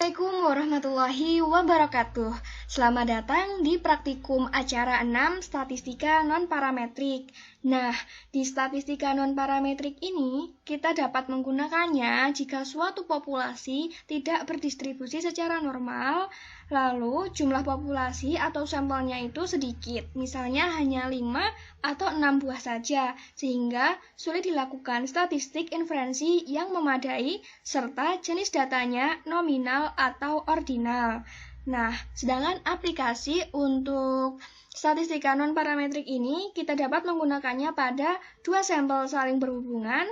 Assalamualaikum warahmatullahi wabarakatuh. Selamat datang di praktikum acara 6 statistika non-parametrik. Nah, di statistika non-parametrik ini, kita dapat menggunakannya jika suatu populasi tidak berdistribusi secara normal, lalu jumlah populasi atau sampelnya itu sedikit, misalnya hanya 5 atau 6 buah saja, sehingga sulit dilakukan statistik inferensi yang memadai, serta jenis datanya nominal atau ordinal. Nah, sedangkan aplikasi untuk statistika non-parametrik ini kita dapat menggunakannya pada 2 sampel saling berhubungan,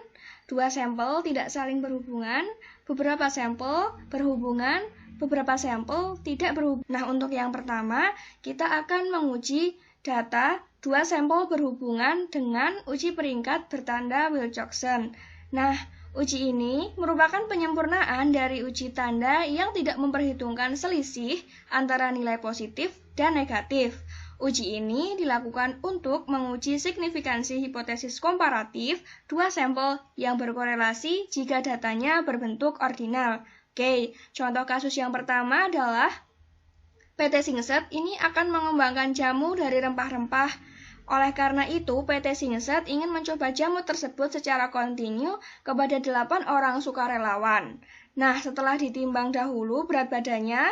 2 sampel tidak saling berhubungan, beberapa sampel berhubungan, beberapa sampel tidak berhubungan. Nah, untuk yang pertama, kita akan menguji data 2 sampel berhubungan dengan uji peringkat bertanda Wilcoxon. Nah, uji ini merupakan penyempurnaan dari uji tanda yang tidak memperhitungkan selisih antara nilai positif dan negatif. Uji ini dilakukan untuk menguji signifikansi hipotesis komparatif 2 sampel yang berkorelasi jika datanya berbentuk ordinal. Oke, contoh kasus yang pertama adalah PT Singset ini akan mengembangkan jamu dari rempah-rempah. Oleh karena itu, PT Singset ingin mencoba jamu tersebut secara kontinu kepada 8 orang sukarelawan. Nah, setelah ditimbang dahulu berat badannya,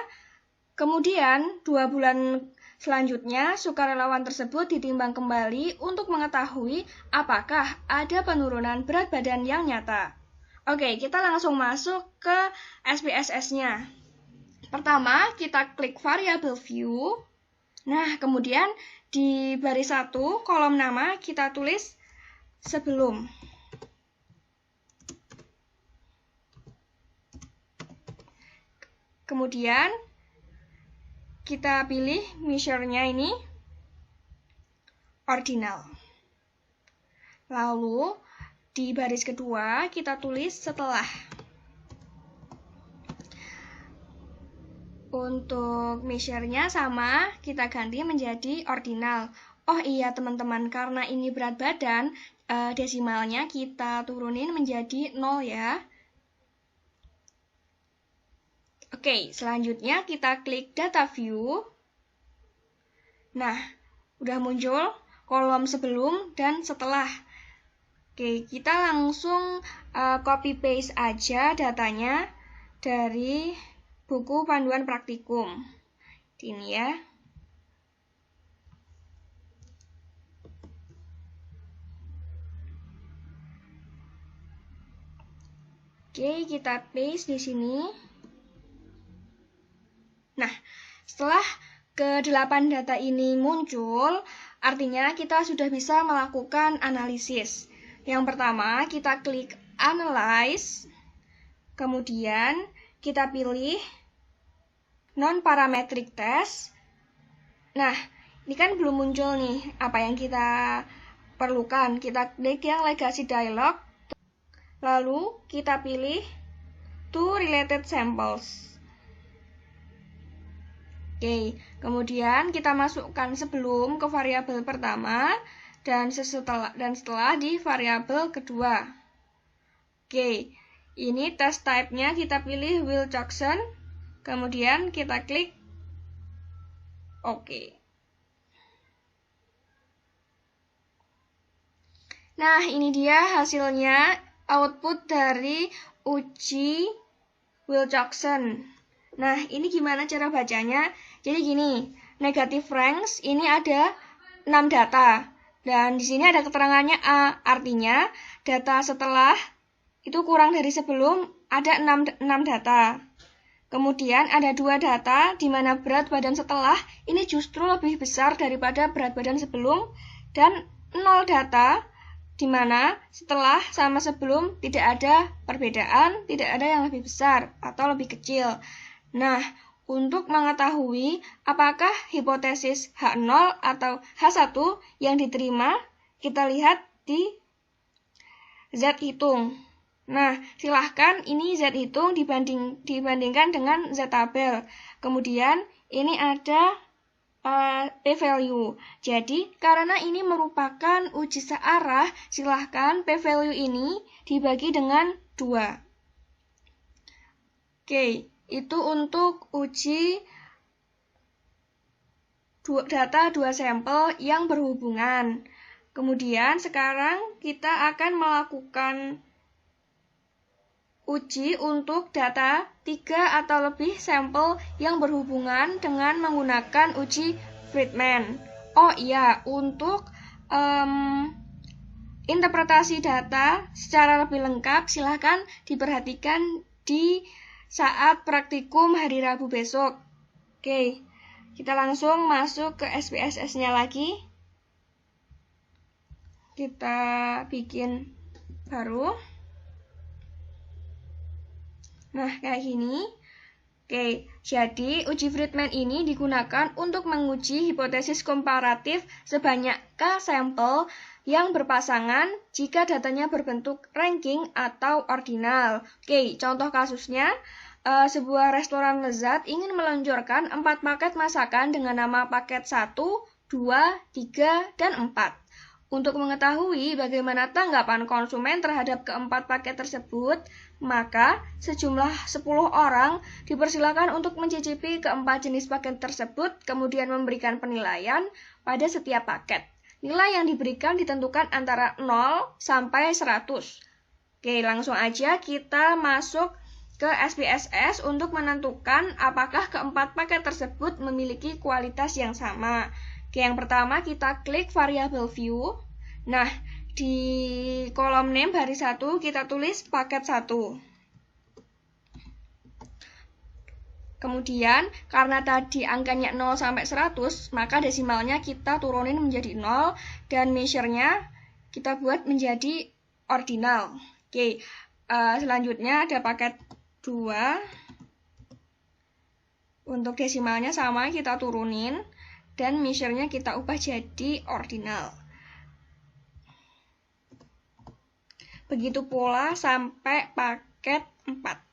kemudian 2 bulan selanjutnya sukarelawan tersebut ditimbang kembali untuk mengetahui apakah ada penurunan berat badan yang nyata. Oke, kita langsung masuk ke SPSS-nya. Pertama, kita klik variable view. Nah, kemudian di baris 1, kolom nama, kita tulis sebelum. Kemudian, kita pilih measure-nya ini ordinal. Lalu, di baris kedua, kita tulis setelah. Untuk measure-nya sama, kita ganti menjadi ordinal. Oh iya teman-teman, karena ini berat badan, desimalnya kita turunin menjadi 0 ya. Oke, selanjutnya kita klik data view. Nah, udah muncul kolom sebelum dan setelah. Oke, kita langsung copy paste aja datanya dari buku panduan praktikum. Ini ya. Oke, kita paste di sini. Nah, setelah ke-8 data ini muncul, artinya kita sudah bisa melakukan analisis. Yang pertama, kita klik Analyze, kemudian kita pilih non-parametric test. Nah, ini kan belum muncul nih apa yang kita perlukan. Kita klik yang legacy dialog, lalu kita pilih two related samples. Oke, kemudian kita masukkan sebelum ke variabel pertama dan setelah di variabel kedua. Oke, ini test type-nya kita pilih Wilcoxon, kemudian kita klik OK. Nah, ini dia hasilnya, output dari uji Wilcoxon. Nah, ini gimana cara bacanya? Jadi gini, negative ranks ini ada 6 data. Dan di sini ada keterangannya A, artinya data setelah itu kurang dari sebelum, ada 6 data. Kemudian ada 2 data di mana berat badan setelah ini justru lebih besar daripada berat badan sebelum, dan 0 data di mana setelah sama sebelum tidak ada perbedaan, tidak ada yang lebih besar atau lebih kecil. Nah, untuk mengetahui apakah hipotesis H0 atau H1 yang diterima, kita lihat di Z hitung. Nah, silahkan ini Z hitung dibandingkan dengan Z tabel. Kemudian ini ada p-value. Jadi, karena ini merupakan uji searah, silahkan p-value ini dibagi dengan 2. Oke, itu untuk uji data 2 sampel yang berhubungan. Kemudian sekarang kita akan melakukan uji untuk data 3 atau lebih sampel yang berhubungan dengan menggunakan uji Friedman. Oh iya, untuk interpretasi data secara lebih lengkap silahkan diperhatikan di saat praktikum hari Rabu besok. Oke, kita langsung masuk ke SPSS-nya lagi. Kita bikin baru. Nah, kayak gini. Oke, jadi uji Friedman ini digunakan untuk menguji hipotesis komparatif sebanyak K sampel yang berpasangan jika datanya berbentuk ranking atau ordinal. Oke, contoh kasusnya, sebuah restoran lezat ingin meluncurkan 4 paket masakan dengan nama paket 1, 2, 3, dan 4. Untuk mengetahui bagaimana tanggapan konsumen terhadap keempat paket tersebut, maka sejumlah 10 orang dipersilakan untuk mencicipi keempat jenis paket tersebut, kemudian memberikan penilaian pada setiap paket. Nilai yang diberikan ditentukan antara 0 sampai 100. Oke, langsung aja kita masuk ke SPSS untuk menentukan apakah keempat paket tersebut memiliki kualitas yang sama. Oke, yang pertama kita klik variabel view. Nah, di kolom name baris 1 kita tulis paket 1. Kemudian, karena tadi angkanya 0 sampai 100, maka desimalnya kita turunin menjadi 0 dan measure-nya kita buat menjadi ordinal. Oke, selanjutnya ada paket 2. Untuk desimalnya sama, kita turunin dan measure-nya kita ubah jadi ordinal. Begitu pula sampai paket 4.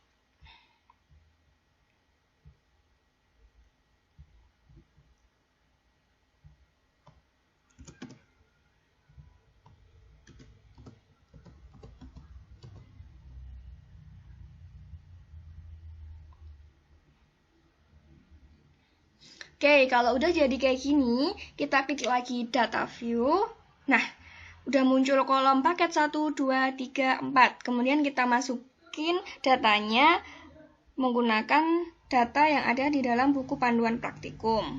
Oke, kalau udah jadi kayak gini, kita klik lagi data view. Nah, udah muncul kolom paket 1, 2, 3, 4. Kemudian kita masukin datanya menggunakan data yang ada di dalam buku panduan praktikum.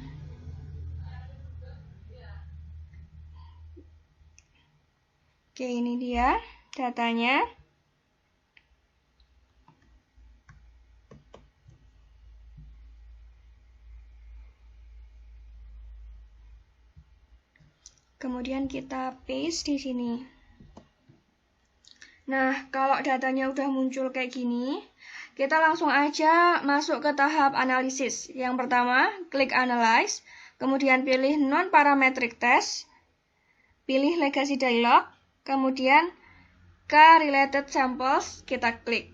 Oke, ini dia datanya. Kemudian kita paste di sini. Nah, kalau datanya udah muncul kayak gini, kita langsung aja masuk ke tahap analisis. Yang pertama, klik Analyze, kemudian pilih Non-Parametric Test, pilih Legacy Dialog, kemudian K-Related Samples, kita klik.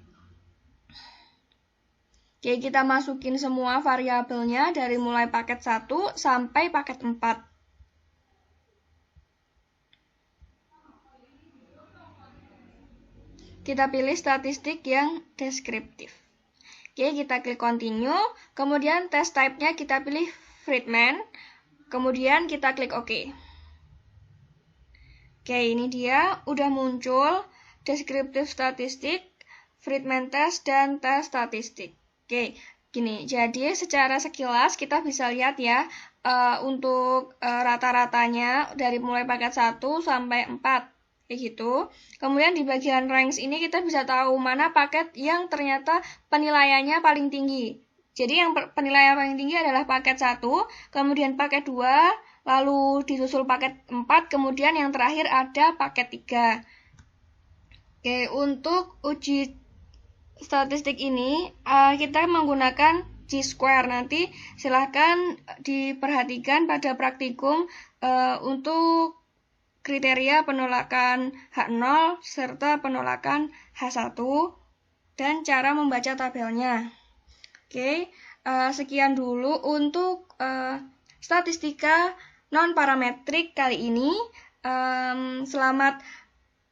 Oke, kita masukin semua variabelnya dari mulai paket 1 sampai paket 4. Kita pilih statistik yang deskriptif. Oke, kita klik continue, kemudian test type-nya kita pilih Friedman, kemudian kita klik OK. Oke, ini dia, udah muncul deskriptif statistik, Friedman test, dan tes statistik. Oke, gini, jadi secara sekilas kita bisa lihat ya, untuk rata-ratanya dari mulai paket 1 sampai 4. Kayak gitu. Kemudian di bagian ranks ini kita bisa tahu mana paket yang ternyata penilaiannya paling tinggi. Jadi yang penilaian paling tinggi adalah paket 1, kemudian paket 2, lalu disusul paket 4, kemudian yang terakhir ada paket 3. Oke, untuk uji statistik ini kita menggunakan Chi-square. Nanti silahkan diperhatikan pada praktikum untuk kriteria penolakan H0 serta penolakan H1 dan cara membaca tabelnya. Oke, sekian dulu untuk statistika non-parametrik kali ini. Selamat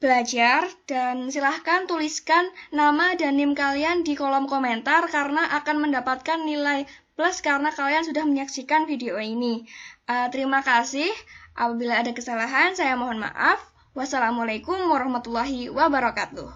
belajar dan silahkan tuliskan nama dan NIM kalian di kolom komentar karena akan mendapatkan nilai plus karena kalian sudah menyaksikan video ini. Terima kasih. Apabila ada kesalahan, saya mohon maaf. Wassalamualaikum warahmatullahi wabarakatuh.